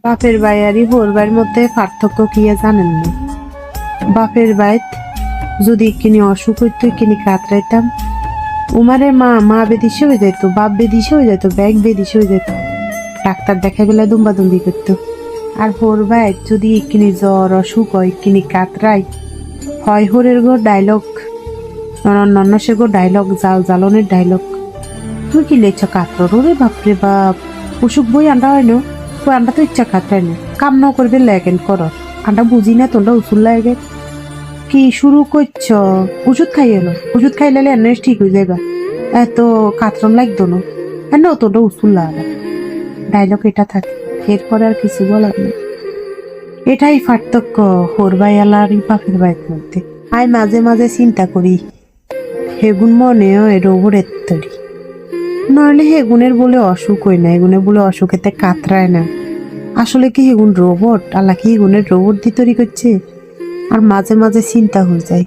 বাপের ভাই আর বোর ভাইয়ের মধ্যে পার্থক্য কি জানেন না? বাপের ভাই যদি কিনি অসুখ হইতো কিনি কাতরাইতাম, উমারে মা বেদিসে হয়ে যেত, বাপ বেদিসে হয়ে যেত, ব্যাগ বেদিসে হয়ে যেত, ডাক্তার দেখা গেলে দুম্বাদুম্বি করতো। আর হোর ভাই যদি কিনি জ্বর অসুখ হয় কিনি কাতরাই হয়, হোরের গো ডায়লগ, নন্নসের গো ডায়লগ, জাল জ্বালনের ডায়লগ। তুই কি লেছ কাতর রে বাপরে বাপ, অসুখ বই আন্ডা হয় না, তুই আন্ডা তো ইচ্ছা কাতরাই না, কাম ন করবে লেগেন কর, আন্ডা বুঝি না তোমরা উসুল লাগে কি শুরু করছ? ওষুধ খাই এলো, ওষুধ খাইলে এনে ঠিক হয়ে যাবা, এত কাতরন লাগতো না, এনে তোটা উসুল লাগা, ডায়লগ এটা থাকে, এরপরে আর কিছু বলার নেই। এটাই পার্থক্য হোর ভাই আলার বাপের ভাইয়ের মধ্যে। আই মাঝে মাঝে চিন্তা করি হেগুন মনে হয় রোবরের তৈরি, নইলে হেগুনের বলে অসুখ হয় না, হেগুনের বলে অসুখেতে কাতরায় না। আসলে কি হেগুন রোবট? আল্লাহ কি হেগুনের রোবট দিয়ে তৈরি করছে? আর মাঝে মাঝে চিন্তা হয়ে যায়